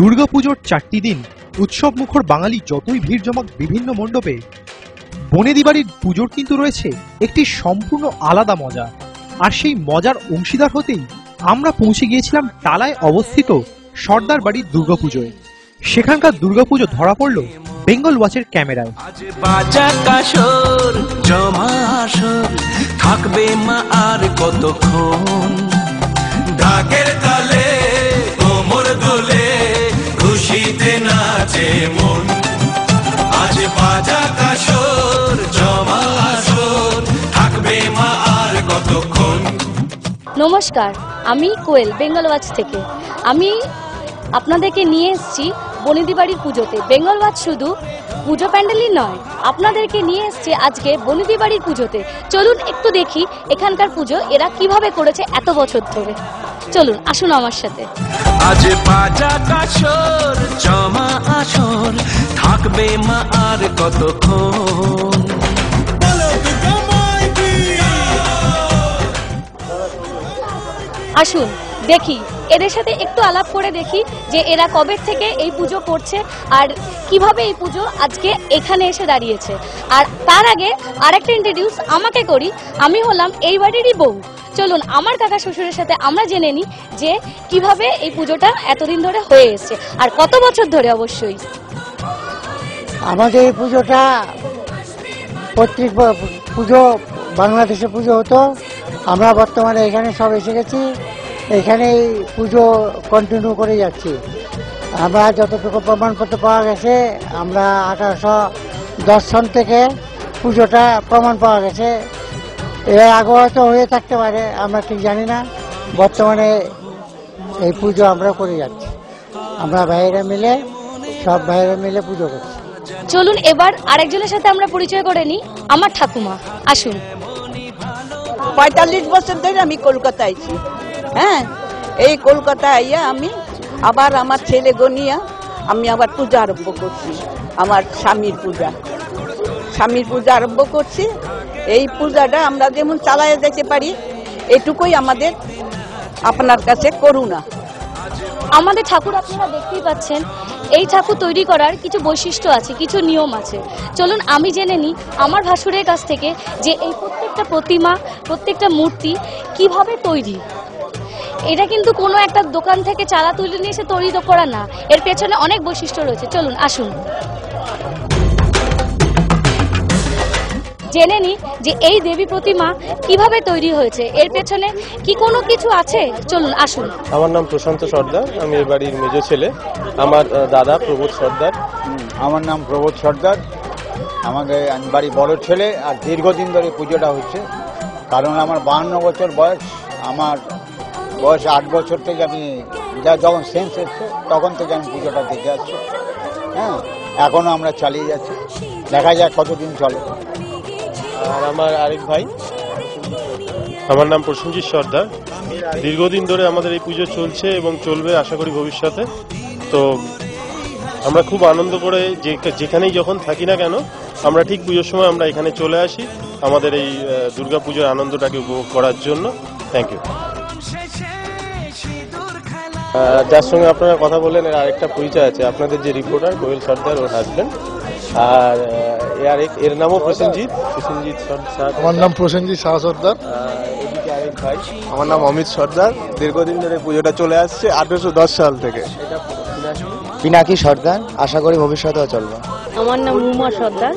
দুর্গাপুজোর 4টি দিন উৎসব মুখর বাঙালি যতই ভিড় জমাক বিভিন্ন মণ্ডপে, বনেদি বাড়ির পুজোর কিন্তু রয়েছে একটি সম্পূর্ণ আলাদা মজা। আর সেই মজার অংশীদার হতেই আমরা পৌঁছে গিয়েছিলাম টালায় অবস্থিত সর্দার বাড়ির দুর্গাপুজোয়। সেখানকার দুর্গাপুজো ধরা পড়ল বেঙ্গল ওয়াচের ক্যামেরায়। থাকবে মা আর কতক্ষণ, ঢাকের তালে কোমর দোলে খুশিতে নাচে মন। আজ বাজা কাসর জমা আসর, থাকবে মা আর কতক্ষণ। নমস্কার, আমি কোয়েল বেঙ্গল ওয়াচ থেকে। আমি আপনাদেরকে নিয়ে এসেছি বনেদি বাড়ির পুজোতে। বেঙ্গল ওয়াচ শুধু পুজো প্যান্ডেলই নয়, আপনাদেরকে নিয়ে এসেছি আজকে বনেদি বাড়ির পুজোতে। চলুন একটু দেখি এখানকার পুজো এরা কিভাবে করেছে এত বছর ধরে। চলুন, আসুন আমার সাথে। আজ বাজা কাসর জমা আসর, থাকবে মা আর কতক্ষণ। আসুন দেখি, এদের সাথে একটু আলাপ করে দেখি যে এরা কবে থেকে এই পুজো করছে আর কিভাবে এই পুজো আজকে এখানে এসে দাঁড়িয়েছে। আর তার আগে আরেকটা ইন্ট্রোডিউস আমাকে করি, আমি হলাম এই বাড়িরই বউ। চলুন আমার কাকা শ্বশুরের সাথে আমরা জেনে নিই যে কিভাবে এই পুজোটা এতদিন ধরে হয়ে এসছে আর কত বছর ধরে। অবশ্যই আমাদের এই পুজোটা প্রত্যেক পুজো বাংলাদেশে পুজো হতো, আমরা বর্তমানে এখানে সব এসে গেছি, এখানেই পুজো কন্টিনিউ করে যাচ্ছি। আমরা যতটুকু প্রমাণপত্র পাওয়া গেছে, আমরা 1810 সন থেকে পুজোটা প্রমাণ পাওয়া গেছে। এর আগে হয়তো হয়ে থাকতে পারে, আমরা ঠিক জানি না। বর্তমানে এই পুজো আমরা করে যাচ্ছি, আমরা ভাইয়েরা মিলে, সব ভাইয়েরা মিলে পুজো করছি। চলুন এবার আরেকজনের সাথে আমরা পরিচয় করে নিই, আমার ঠাকুমা। আসুন। 45 বছর ধরে আমি কলকাতায় আছি। হ্যাঁ, এই কলকাতায় আইয়া আমি আবার আমার ছেলে গনিয়া আমি আবার পূজা আরম্ভ করছি। আমার স্বামীর পূজা আরম্ভ করছি। এই পূজাটা আমরা যেমন চালায় যেতে পারি, এটুকুই আমাদের আপনার কাছে করুণা। আমাদের ঠাকুর আপনারা দেখতেই পাচ্ছেন, এই ঠাকুর তৈরি করার কিছু বৈশিষ্ট্য আছে, কিছু নিয়ম আছে। চলুন আমি জেনে নিই আমার ভাসুরের কাছ থেকে যে এই প্রত্যেকটা প্রতিমা, প্রত্যেকটা মূর্তি কিভাবে তৈরি। এটা কিন্তু কোনো একটা দোকান থেকে চালা তুলে নিয়ে এসে তৈরি করা না, এর পেছনে অনেক বৈশিষ্ট্য রয়েছে। চলুন আসুন জেনে নিই যে এই দেবী প্রতিমা কিভাবে তৈরি হয়েছে, এর পেছনে কি কোনো কিছু আছে। চলুন আসুন। আমার নাম প্রশান্ত সর্দার, আমি এই বাড়ির মেজ ছেলে। আমার দাদা প্রবোধ সর্দার। আমার নাম প্রবোধ সর্দার, আমাদের বাড়ি বড় ছেলে। আর দীর্ঘদিন ধরে পুজোটা হচ্ছে, কারণ আমার 52 বছর বয়স। আমার বয়স 8 বছর থেকে আমি যখন সেন্স এসছে তখন থেকে আমি পুজোটা দেখে আসছি। হ্যাঁ, এখনো আমরা চালিয়ে যাচ্ছি, দেখা যাক কতদিন চলে। আর আমার আরেক ভাই, আমার নাম প্রসেনজিৎ সর্দার। দীর্ঘদিন ধরে আমাদের এই পুজো চলছে এবং চলবে আশা করি ভবিষ্যতে। তো আমরা খুব আনন্দ করে যেখানেই যখন থাকি না কেন, আমরা ঠিক পুজোর সময় আমরা এখানে চলে আসি আমাদের এই দুর্গা পুজোর আনন্দটাকে উপভোগ করার জন্য। Thank you. যার সঙ্গে আপনারা কথা বললেন, এর আরেকটা পরিচয় আছে, আপনাদের যে রিপোর্টার কোয়েল সর্দার, ওর হাজবেন্ড। আর এর নামও প্রসেনজিৎ সর্দার। আমার নাম প্রসেনজিৎ সর্দার। এদিকে আরেক ভাই, আমার নাম অমিত সর্দার। দীর্ঘদিন ধরে পুজোটা চলে আসছে, 1810 সাল থেকে। পিনাকি সর্দার, আশা করি ভবিষ্যতেও চলবে। আমার নাম উমা সর্দার।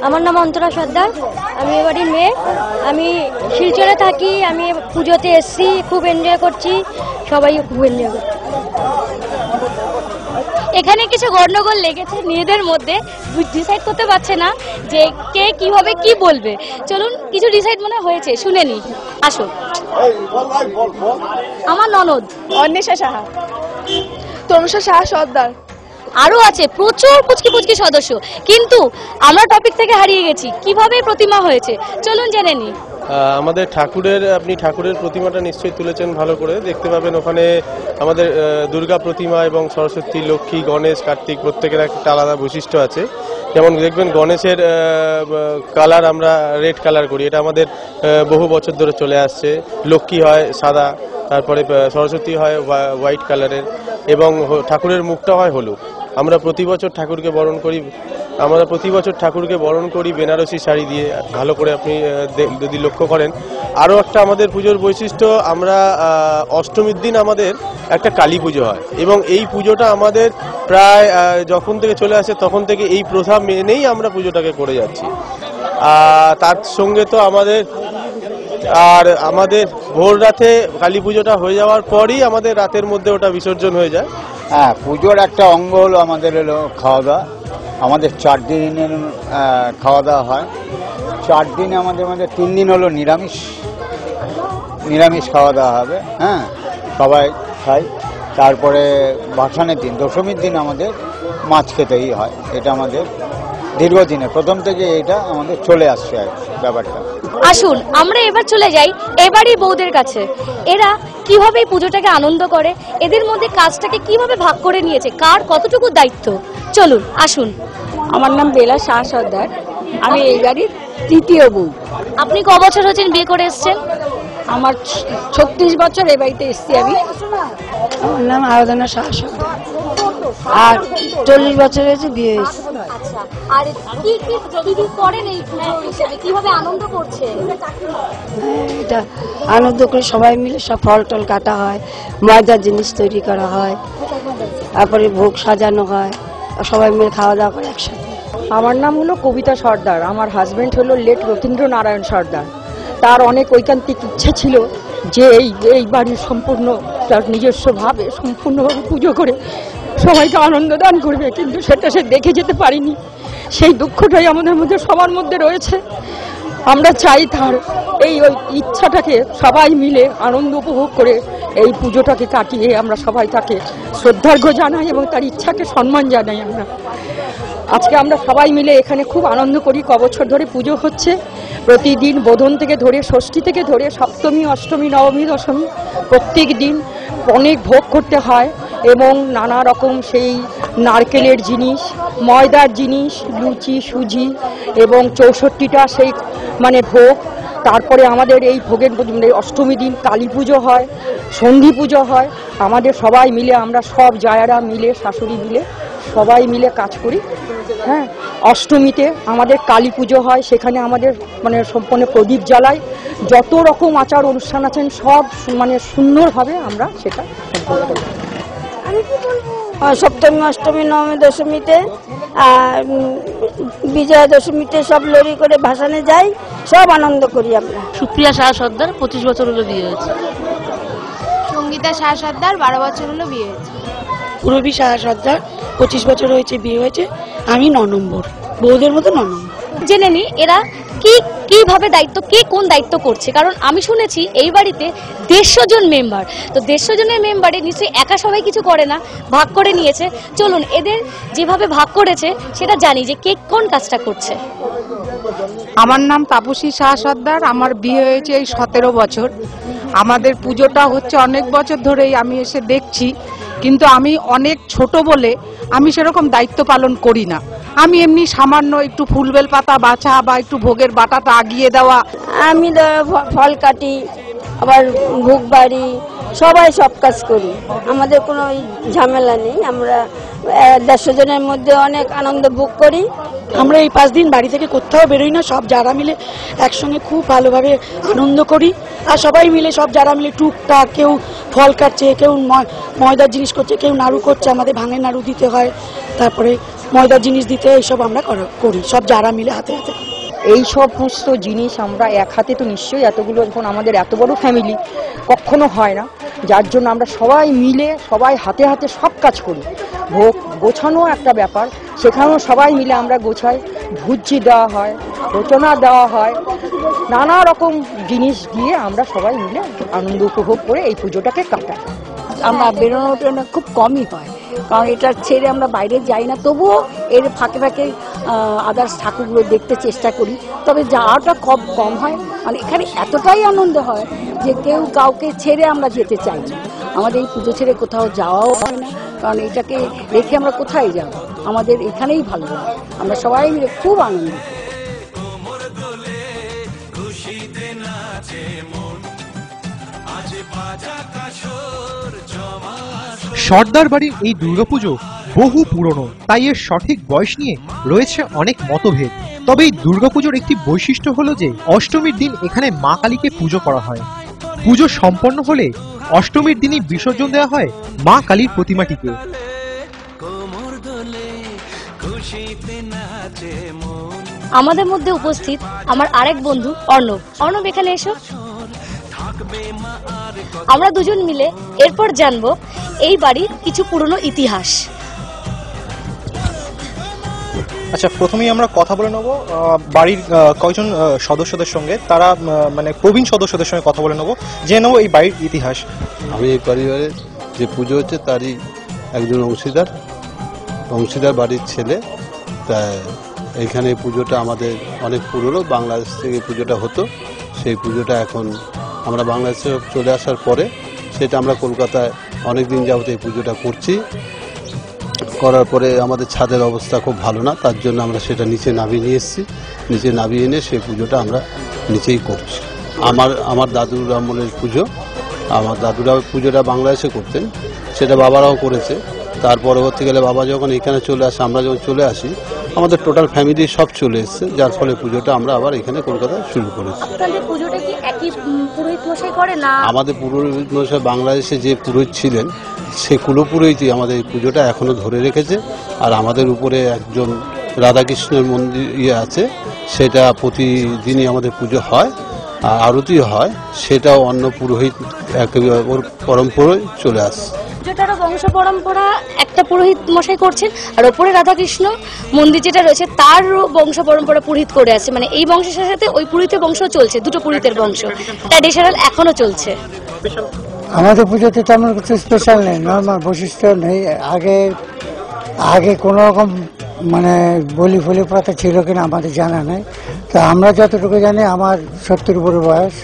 আমার নাম অন্তরা সর্দার, আমি এ বাড়ির মেয়ে। আমি শিলচরে থাকি, আমি পুজোতে এসেছি, খুব এনজয় করছি, সবাই খুব এনজয় করছি। এখানে কিছু গন্ডগোল লেগেছে নিজেদের মধ্যে, ডিসাইড করতে পারছে না যে কে কিভাবে কি বলবে। চলুন কিছু ডিসাইড মনে হয়েছে, শুনে নি। আসুন। আমার ননদ অন্বেষা সাহা, তনুষা সাহা সর্দার। আরো আছে প্রচুর পুচকি সদস্য, কিন্তু আমরা টপিক থেকে হারিয়ে গেছি কিভাবে প্রতিমা হয়েছে। চলুন জেনে নি। আমাদের আপনি ঠাকুরের প্রতিমাটা নিশ্চয়ই তুলেছেন ভালো করে, দেখতে পাবেন ওখানে আমাদের দুর্গা প্রতিমা এবং সরস্বতী, লক্ষ্মী, গণেশ, কার্তিক প্রত্যেকের একটা আলাদা বৈশিষ্ট্য আছে। যেমন দেখবেন গণেশের কালার আমরা রেড কালার করি, এটা আমাদের বহু বছর ধরে চলে আসছে। লক্ষ্মী হয় সাদা, তারপরে সরস্বতী হয় হোয়াইট কালারের, এবং ঠাকুরের মুখটা হয় হলুদ। আমরা প্রতি বছর ঠাকুরকে বরণ করি বেনারসি শাড়ি দিয়ে, ভালো করে আপনি যদি লক্ষ্য করেন। আরও একটা আমাদের পুজোর বৈশিষ্ট্য, আমরা অষ্টমীর দিন আমাদের একটা কালী পুজো হয়, এবং এই পুজোটা আমাদের প্রায় যখন থেকে চলে আসে তখন থেকে এই প্রথা মেনেই আমরা পুজোটাকে করে যাচ্ছি। তার সঙ্গে তো আমাদের ভোর রাতে কালী পুজোটা হয়ে যাওয়ার পরই আমাদের রাতের মধ্যে ওটা বিসর্জন হয়ে যায়। হ্যাঁ, পুজোর একটা অঙ্গ হলো আমাদের খাওয়া দাওয়া। আমাদের 4 দিনের খাওয়া দাওয়া হয়। 4 দিনে আমাদের মধ্যে 3 দিন হলো নিরামিষ খাওয়া দাওয়া হবে। হ্যাঁ, সবাই খায়। তারপরে ভাসানের দিন, দশমীর দিন আমাদের মাছ খেতেই হয়। এটা আমাদের দীর্ঘদিনে প্রথম থেকে এটা আমাদের চলে আসছে আর ব্যাপারটা। আসুন আমরা এবার চলে যাই এবারই বউদের কাছে। এরা কিভাবে এই পুজোটাকে আনন্দ করে, এদের মধ্যে কাজটাকে কিভাবে ভাগ করে নিয়েছে, কার কতটুকু দায়িত্ব, চলুন আসুন। আমার নাম বেলা শাহ সর্দার, আমি এই বাড়ির 3য় বউ। আপনি ক বছর হচ্ছেন বিয়ে করে এসেছেন? আমার 36 বছর এই বাড়িতে এসেছি আমি। আমার নাম আরাধনা শাহ সর্দার, আর 40 বছর হয়েছে বিয়ে হয়েছে। আচ্ছা, আর কি করেন এই পুজো হিসেবে, কিভাবে আনন্দ করছেন? এটা আনন্দ করে সবাই মিলে সব ফল টল কাটা হয়, ময়দার জিনিস তৈরি করা হয়, তারপরে ভোগ সাজানো হয়, সবাই মিলে খাওয়া দাওয়া করে একসাথে। আমার নাম হলো কবিতা সর্দার, আমার হাজবেন্ড হলো লেট রথীন্দ্র নারায়ণ সর্দার। তার অনেক ঐকান্তিক ইচ্ছা ছিল যে এই বাড়ির সম্পূর্ণ তার নিজস্বভাবে সম্পূর্ণভাবে পুজো করে সবাইকে আনন্দ দান করবে, কিন্তু সেটা সে দেখে যেতে পারিনি। সেই দুঃখটাই আমাদের মধ্যে সবার মধ্যে রয়েছে। আমরা চাই তার ওই ইচ্ছাটাকে সবাই মিলে আনন্দ উপভোগ করে এই পুজোটাকে কাটিয়ে আমরা সবাই তাকে শ্রদ্ধার্ঘ্য জানাই এবং তার ইচ্ছাকে সম্মান জানাই। আজকে আমরা সবাই মিলে এখানে খুব আনন্দ করি। কবছর ধরে পুজো হচ্ছে, প্রতিদিন বোধন থেকে ধরে ষষ্ঠী থেকে ধরে সপ্তমী, অষ্টমী, নবমী, দশমী প্রত্যেক দিন অনেক ভোগ করতে হয়, এবং নানা রকম সেই নারকেলের জিনিস, ময়দার জিনিস, লুচি, সুজি, এবং 64টা সেই ভোগ। তারপরে আমাদের এই ভোগের অষ্টমী দিন কালী পুজো হয়, সন্ধি পুজো হয়। আমাদের সবাই মিলে, আমরা সব জায়গারা মিলে, শাশুড়ি মিলে সবাই মিলে কাজ করি। হ্যাঁ, অষ্টমীতে আমাদের কালী পুজো হয়, সেখানে আমাদের সম্পূর্ণ প্রদীপ জ্বালাই। যত রকম আচার অনুষ্ঠান আছেন সব সুন্দরভাবে আমরা সেটা সম্পন্ন করি। সপ্তমী, অষ্টমী, নবমী, দশমীতে আর বিজয়া দশমীতে সব লড়ি করে ভাসানে যাই, সব আনন্দ করি আমরা। সুপ্রিয়া শাহ সর্দার, 25 বছর হলো বিয়ে হয়েছে। সঙ্গীতা শাহ সর্দার, 12 বছর হলো বিয়ে হয়েছে। পুরবী শাহ সর্দার, 25 বছর হয়েছে বিয়ে হয়েছে। আমি 9 নম্বর, বউদের মতো 9 নম্বর। জেনে নি এরা কিভাবে দায়িত্ব, কে কোন দায়িত্ব করছে, কারণ আমি শুনেছি এই বাড়িতে 150 জন মেম্বার। তো 150 জনের মেম্বারে নিশ্চয়ই একা সবাই কিছু করে না, ভাগ করে নিয়েছে। চলুন এদের যেভাবে ভাগ করেছে সেটা জানি যে কে কোন কাজটা করছে। আমার নাম তাপসী শাহ সর্দার, আমার বিয়ে হয়েছে এই 17 বছর। আমাদের পুজোটা হচ্ছে অনেক বছর ধরেই আমি এসে দেখছি, কিন্তু আমি অনেক ছোট বলে আমি সেরকম দায়িত্ব পালন করি না। আমি এমনি সামান্য একটু ফুলবেল পাতা বাছা বা একটু ভোগের বাটাটা আগিয়ে দেওয়া। আমি ফল কাটি, আবার ভোগ বাড়ি, সবাই সব কাজ করি। আমাদের কোনো ঝামেলা নেই। আমরা 150 জনের মধ্যে অনেক আনন্দ ভোগ করি। আমরা এই 5 দিন বাড়ি থেকে কোথাও বেরোই না, সব যারা মিলে একসঙ্গে খুব ভালোভাবে আনন্দ করি। আর সবাই মিলে, সব যারা মিলে টুকটাক, কেউ ফল কাটছে, কেউ ময়দার জিনিস করছে, কেউ নাড়ু করছে, আমাদের ভাঙের নাড়ু দিতে হয়, তারপরে ময়দার জিনিস দিতে, এইসব আমরা করি সব যারা মিলে হাতে হাতে। এই সমস্ত জিনিস আমরা এক হাতে তো নিশ্চয়ই এতগুলো, যখন আমাদের এত বড় ফ্যামিলি কখনো হয় না, যার জন্য আমরা সবাই মিলে সবাই হাতে হাতে সব কাজ করি। ভোগ গোছানো একটা ব্যাপার, সেখানেও সবাই মিলে আমরা গোছাই। ভুজি দেওয়া হয়, রচনা দেওয়া হয়, নানা রকম জিনিস দিয়ে আমরা সবাই মিলে আনন্দ উপভোগ করে এই পুজোটাকে কাটাই। আমরা বেরোনো খুব কমই হয়, কারণ এটা ছেড়ে আমরা বাইরে যাই না। তবুও এর ফাঁকে ফাঁকে আদার্স ঠাকুরগুলো দেখতে চেষ্টা করি, তবে যাওয়াটা কম হয়। মানে এখানে এতটাই আনন্দ হয় যে কেউ কাউকে ছেড়ে আমরা যেতে চাই না। আমাদের এই পুজো ছেড়ে কোথাও যাওয়াও হয় না, কারণ এটাকে রেখে আমরা কোথায় যাব, আমাদের এখানেই ভালো লাগে। আমরা সবাই মিলে খুব আনন্দ। সর্দার বাড়ির এই দুর্গাপুজো বহু পুরনো, তাই এর সঠিক বয়স নিয়ে রয়েছে অনেক মতভেদ। তবে এই দুর্গাপুজোর একটি বৈশিষ্ট্য হলো যে অষ্টমীর দিন এখানে মা কালীকে পুজো করা হয়। পুজো সম্পন্ন হলে অষ্টমীর দিনই বিসর্জন দেওয়া হয় মা কালীর প্রতিমাটিকে। আমাদের মধ্যে উপস্থিত আমার আরেক বন্ধু অর্ণব। অর্ণব, এখানে এসো। আমরা দুজন মিলে এরপর জানবো এই বাড়ির কিছু পুরনো ইতিহাস। আচ্ছা, প্রথমেই আমরা কথা বলে নেব বাড়ির কয়েকজন সদস্যদের সঙ্গে, তারা মানে প্রবীণ সদস্যদের সঙ্গে কথা বলে নেব, জেনে নেব এই বাড়ির ইতিহাস। আমি এই পরিবারের যে পুজো হচ্ছে তারই একজন অংশীদার বাড়ির ছেলে। তা এইখানে পুজোটা আমাদের অনেক পুরনো, বাংলাদেশ থেকে পুজোটা হতো। সেই পুজোটা এখন আমরা বাংলাদেশে চলে আসার পরে সেটা আমরা কলকাতায় অনেক দিন যাবত এই পুজোটা করছি। করার পরে আমাদের ছাদের অবস্থা খুব ভালো না, তার জন্য আমরা সেটা নিচে নামিয়ে নিয়ে এসেছি। নিচে নামিয়ে এনে সেই পুজোটা আমরা নিচেই করছি। আমার দাদুর আমলের পুজো, আমার দাদুরা পুজোটা বাংলাদেশে করতেন, সেটা বাবারাও করেছে। তার পরবর্তীকালে বাবা যখন এখানে চলে আসে, আমরা যখন চলে আসি, আমাদের টোটাল ফ্যামিলি সব চলে এসছে, যার ফলে পুজোটা আমরা আবার এখানে কলকাতায় শুরু করেছি। আমাদের পুরোহিত মশাই বাংলাদেশে যে পুরোহিত ছিলেন সে কুলপুরোহিতই আমাদের এই পুজোটা এখনো ধরে রেখেছে। আর আমাদের উপরে একজন রাধাকৃষ্ণের মন্দির আছে, সেটা প্রতিদিনই আমাদের পুজো হয়, আরতি হয়, সেটাও অন্য পুরোহিত একেবারে ওর পরম্পরায় চলে আসছে। পুজোটারও বংশ পরম্পরা একটা পুরোহিত মশাই করছেন, আর ওপরে রাধাকৃষ্ণ মন্দির যেটা রয়েছে তারও বংশ পরম্পরা পুরোহিত করে আছে। মানে এই বংশের সাথে ওই পুরোহিতের বংশ চলছে, দুটো পুরোহিতের বংশ ট্র্যাডিশনাল এখনো চলছে। আমাদের পুজোতে তেমন কিছু স্পেশাল নেই, নর্মাল বৈশিষ্ট্য নেই। আগে কোনো রকম মানে বলি ফলি প্রথা ছিল কিনা আমাদের জানা নেই। তো আমরা যতটুকু জানি, আমার 70 উপরে বয়স,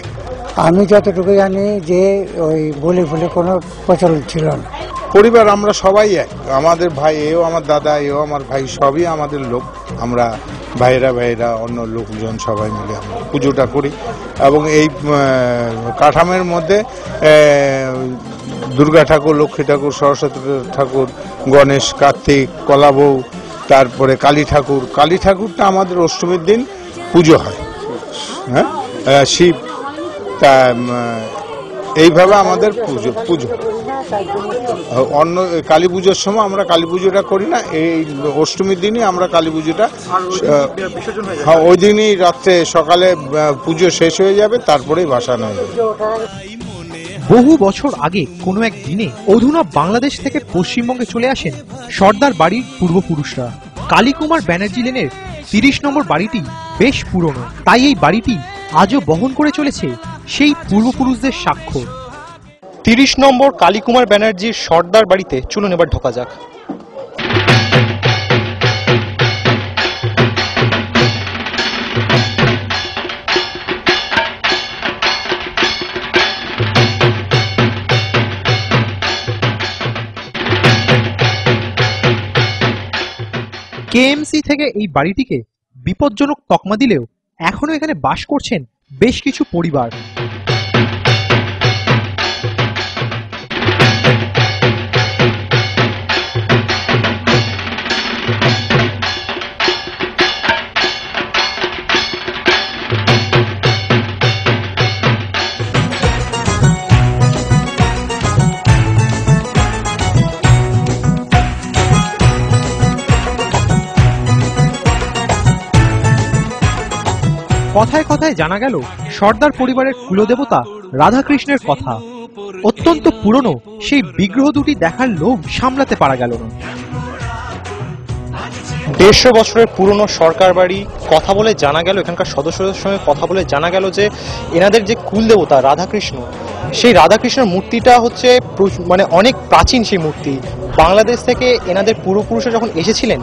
আমি যতটুকু জানি যে ওই বলি ফলি কোনো প্রচলন ছিল না। পরিবার আমরা সবাই এক, আমাদের ভাই, এও আমার দাদা, এও আমার ভাই, সবই আমাদের লোক। আমরা ভাইরা অন্য লোকজন সবাই মিলে আমরা পুজোটা করি। এবং এই কাঠামের মধ্যে দুর্গা ঠাকুর, লক্ষ্মী ঠাকুর, সরস্বতী ঠাকুর, গণেশ, কার্তিক, কলাবউ, তারপরে কালী ঠাকুরটা আমাদের অষ্টমীর দিন পুজো হয়। হ্যাঁ, শিব, তা এইভাবে আমাদের পুজো। অন্য কালী পুজোর সময় আমরা কালী পুজোটা করি না, এই অষ্টমীর দিনই আমরা কালী পুজোটা, ওই দিনই রাত্রে সকালে পুজো শেষ হয়ে যাবে, তারপরেই ভাসান হয়ে যাবে। বহু বছর আগে কোনো এক দিনে অধুনা বাংলাদেশ থেকে পশ্চিমবঙ্গে চলে আসেন সর্দার বাড়ির পূর্বপুরুষরা। কালীকুমার ব্যানার্জি লেনের 30 নম্বর বাড়িটি বেশ পুরনো, তাই এই বাড়িটি আজও বহন করে চলেছে সেই পূর্বপুরুষদের স্বাক্ষর। 30 নম্বর কালীকুমার ব্যানার্জির সর্দার বাড়িতে চলুন এবার ঢোকা যাক। কেএমসি থেকে এই বাড়িটিকে বিপজ্জনক তকমা দিলেও এখনো এখানে বাস করছেন বেশ কিছু পরিবার। কথায় কথায় জানা গেল সর্দার পরিবারের কুলদেবতা রাধাকৃষ্ণের কথা। অত্যন্ত পুরনো সেই বিগ্রহ দুটি দেখার লোভ সামলাতে পারা গেল না। 150 বছরের পুরনো সরকার বাড়ি, কথা বলে জানা গেল, এখানকার সদস্যদের সঙ্গে কথা বলে জানা গেল যে এনাদের যে কুলদেবতা রাধাকৃষ্ণ, সেই রাধাকৃষ্ণের মূর্তিটা হচ্ছে মানে অনেক প্রাচীন সেই মূর্তি। বাংলাদেশ থেকে এনাদের পূর্বপুরুষরা যখন এসেছিলেন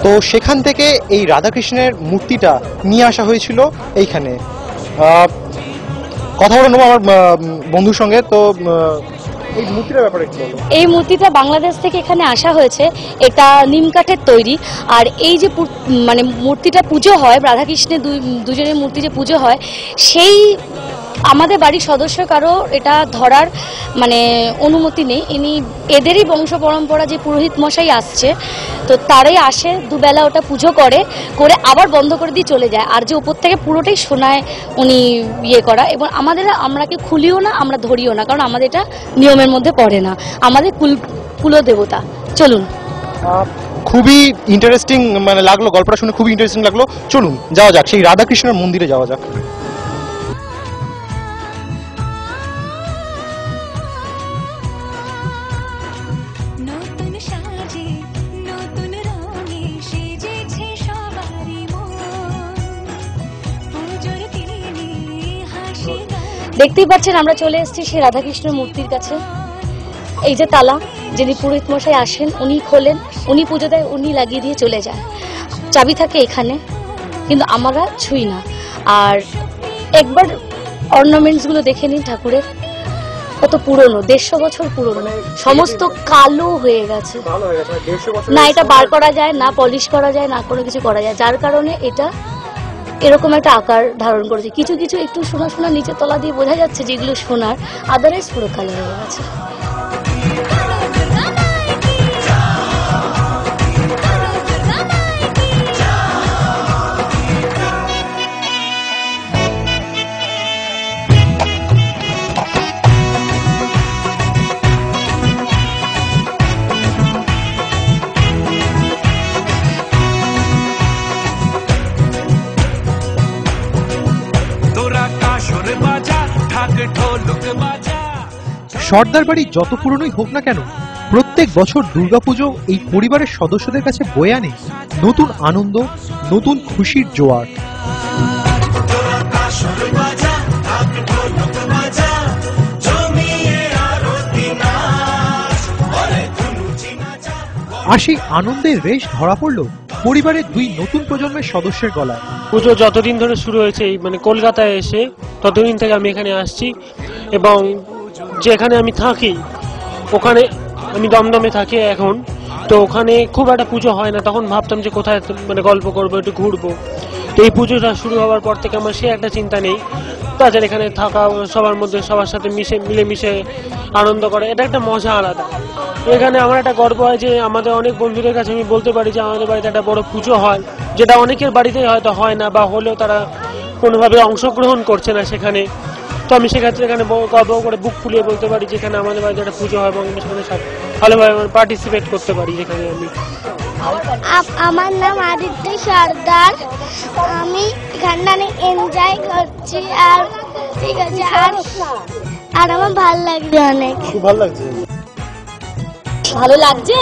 তো সেখান থেকে এই রাধাকৃষ্ণের মূর্তিটা নিয়ে আসা হয়েছিল এইখানে। কথা বলে নেবো আমার বন্ধুর সঙ্গে। তো এই মূর্তিটার ব্যাপারে একটু বলো। এই মূর্তিটা বাংলাদেশ থেকে এখানে আসা হয়েছে, এটা নিম কাঠের তৈরি। আর এই যে মানে মূর্তিটা পুজো হয়, রাধাকৃষ্ণের দুজনের মূর্তি যে পুজো হয়, সেই আমাদের বাড়ির সদস্য কারো এটা ধরার মানে অনুমতি নেই। ইনি এদেরই বংশ পরম্পরা যে পুরোহিত মশাই আসছে, তো তারাই আসে, দুবেলা ওটা পুজো করে আবার বন্ধ করে দিয়ে চলে যায়। আর যে উপর থেকে পুরোটাই সোনায় উনি ইয়ে করা, এবং আমরা কি খুলিও না, আমরা ধরিও না, কারণ আমাদের এটা নিয়মের মধ্যে পড়ে না। আমাদের কুলদেবতা। চলুন। খুবই ইন্টারেস্টিং মানে লাগলো, গল্পটা শুনে খুবই ইন্টারেস্টিং লাগলো। চলুন যাওয়া যাক, সেই রাধাকৃষ্ণের মন্দিরে যাওয়া যাক। দেখতেই পাচ্ছেন আমরা চলে এসেছি সেই রাধাকৃষ্ণের মূর্তির কাছে। এই যে তালা, যিনি পুরোহিত মশাই আসেন উনি খোলেন, উনি পুজো দেয়, উনি লাগিয়ে দিয়ে চলে যায়। চাবি থাকে এখানে, কিন্তু আমরা ছুঁই না। আর একবার অর্নামেন্টস গুলো দেখে নিন ঠাকুরের, কত পুরনো, 150 বছর পুরনো, সমস্ত কালো হয়ে গেছে। না এটা বার করা যায়, না পলিশ করা যায়, না কোনো কিছু করা যায়, যার কারণে এটা এরকম একটা আকার ধারণ করেছে। কিছু কিছু একটু সোনা সোনা নিচে তলা দিয়ে বোঝা যাচ্ছে যেগুলো সোনার, আদারওয়াইজ পুরো কালো হয়ে গেছে। সর্দার বাড়ি যত পুরনোই হোক না কেন, প্রত্যেক বছর দুর্গাপুজো এই পরিবারের সদস্যদের কাছে বয়ে আনে নতুন আনন্দ, নতুন খুশির জোয়ার। আর সেই আনন্দের রেশ ধরা পড়লো পরিবারের দুই নতুন প্রজন্মের সদস্যের গলায়। পুজো যতদিন ধরে শুরু হয়েছে, মানে কলকাতায় এসে ততদিন থেকে আমি এখানে আসছি, এবং যেখানে আমি থাকি ওখানে আমি দমদমে থাকি এখন, তো ওখানে খুব একটা পুজো হয় না। তখন ভাবতাম যে কোথায় মানে গল্প করবো, একটু ঘুরবো। তো এই পুজোটা শুরু হওয়ার পর থেকে আমার সে একটা চিন্তা নেই। তাছাড়া এখানে থাকা, সবার মধ্যে সবার সাথে মিলেমিশে আনন্দ করা, এটা একটা মজা আলাদা। এখানে আমার একটা গর্ব হয় যে আমাদের অনেক বন্ধুদের কাছে আমি বলতে পারি যে আমাদের বাড়িতে একটা বড় পুজো হয়, যেটা অনেকের বাড়িতেই হয়তো হয় না, বা হলেও তারা কোনোভাবে অংশগ্রহণ করছে না সেখানে। তো আমি সেক্ষেত্রে এখানে গর্ব করে বুক ফুলিয়ে বলতে পারি যেখানে আমাদের বাড়িতে একটা পুজো হয় এবং আমি সেখানে ভালোভাবে পার্টিসিপেট করতে পারি যেখানে আমি। আমার নাম আদিত্য সর্দার, আমি এখানে এনজয় করছি। আর ঠিক আছে, আর আমার ভালো লাগছে, অনেক ভালো লাগছে। ভালো লাগছে।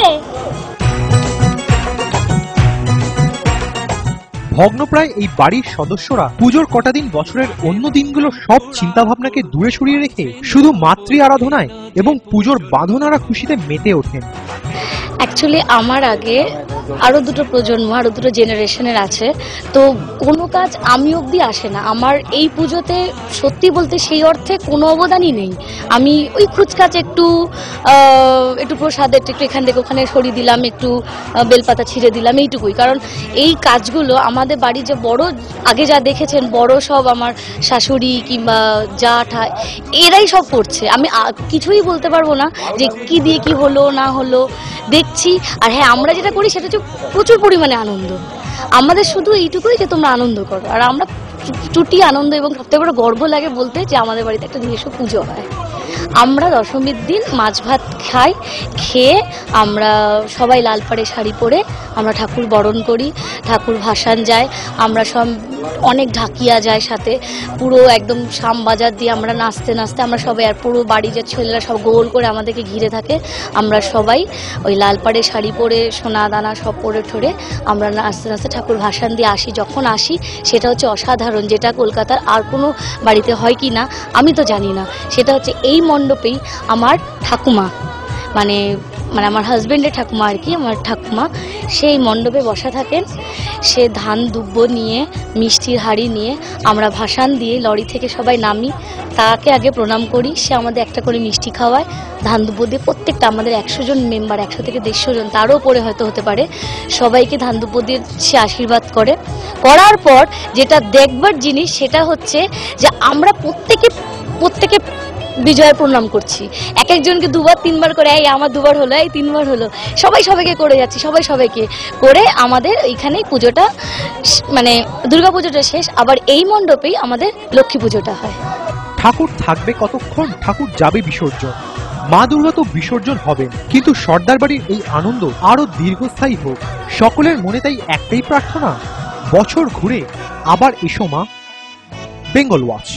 ভগ্নপ্রায় এই বাড়ির সদস্যরা পুজোর কটা দিন বছরের অন্য দিনগুলো সব চিন্তা ভাবনাকে দূরে সরিয়ে রেখে শুধু মাতৃ আরাধনায় এবং পুজোর বাঁধনারা খুশিতে মেতে ওঠেন। অ্যাকচুয়ালি আমার আগে আরো দুটো প্রজন্ম, আরো দুটো জেনারেশনের আছে, তো কোনো কাজ আমি অবধি আসে না। আমার এই পুজোতে সত্যি বলতে সেই অর্থে কোনো অবদানই নেই। আমি ওই খুচকাচ একটু প্রসাদ একটু এখান থেকে ওখানে সরিয়ে দিলাম, একটু বেলপাতা ছিঁড়ে দিলাম, এইটুকুই। কারণ এই কাজগুলো আমাদের বাড়ির যে বড়, আগে যা দেখেছেন বড় সব আমার শাশুড়ি কিংবা জ্যাঠা, এরাই সব করছে। আমি কিছুই বলতে পারবো না যে কি দিয়ে কি হলো না হলো, দেখছি। আর হ্যাঁ, আমরা যেটা করি সেটা হচ্ছে প্রচুর পরিমাণে আনন্দ। আমাদের শুধু এইটুকুই যে তোমরা আনন্দ করো, আর আমরা টুটি আনন্দ। এবং সবথেকে বড় গর্ব লাগে বলতে যে আমাদের বাড়িতে একটা নিজস্ব পুজো হয়। আমরা দশমীর দিন মাছ ভাত খাই, খেয়ে আমরা সবাই লাল পাড়ে শাড়ি পরে আমরা ঠাকুর বরণ করি, ঠাকুর ভাসান যায়, আমরা সব অনেক ঢাকিয়া যায় সাথে, পুরো একদম শাম বাজার দিয়ে আমরা নাচতে নাচতে আমরা সবাই, আর পুরো বাড়ি যে ছেলেরা সব গোল করে আমাদেরকে ঘিরে থাকে, আমরা সবাই ওই লাল পাড়ে শাড়ি পরে সোনা দানা সব পরে ঠরে আমরা নাচতে নাচতে ঠাকুর ভাসান দিয়ে আসি। যখন আসি সেটা হচ্ছে অসাধারণ, যেটা কলকাতার আর কোনো বাড়িতে হয় কি না আমি তো জানি না। সেটা হচ্ছে এই মণ্ডপেই আমার ঠাকুমা মানে মানে আমার হাজবেন্ডের ঠাকুমা আর কি, আমার ঠাকুমা সেই মণ্ডপে বসা থাকেন। সে ধান দুব্ব নিয়ে, মিষ্টির হাঁড়ি নিয়ে, আমরা ভাসান দিয়ে লরি থেকে সবাই নামি, তাকে আগে প্রণাম করি, সে আমাদের একটা করে মিষ্টি খাওয়ায়, ধান দুব্ব দিয়ে প্রত্যেকটা আমাদের 100 জন মেম্বার, 100 থেকে 150 জন, তারও উপরে হয়তো হতে পারে, সবাইকে ধান দুব্ব দিয়ে সে আশীর্বাদ করে। করার পর যেটা দেখবার জিনিস সেটা হচ্ছে যে আমরা প্রত্যেকে বিজয়ের প্রণাম করছি, এক একজনকে 2বার 3বার করে, এই আমার 2বার হলো, এই 3বার হলো, সবাই সবাইকে করে যাচ্ছি, সবাইকে করে আমাদের এইখানেই পুজোটা মানে দুর্গা পুজোটা শেষ। আবার এই মণ্ডপেই আমাদের লক্ষ্মী পুজোটা হয়। ঠাকুর থাকবে কতক্ষণ, ঠাকুর যাবে বিসর্জন, মা দুর্গা তো বিসর্জন হবেন, কিন্তু সর্দার বাড়ির এই আনন্দ আরো দীর্ঘস্থায়ী হোক। সকলের মনে তাই একটাই প্রার্থনা, বছর ঘুরে আবার এসো মা। বেঙ্গল ওয়াচ।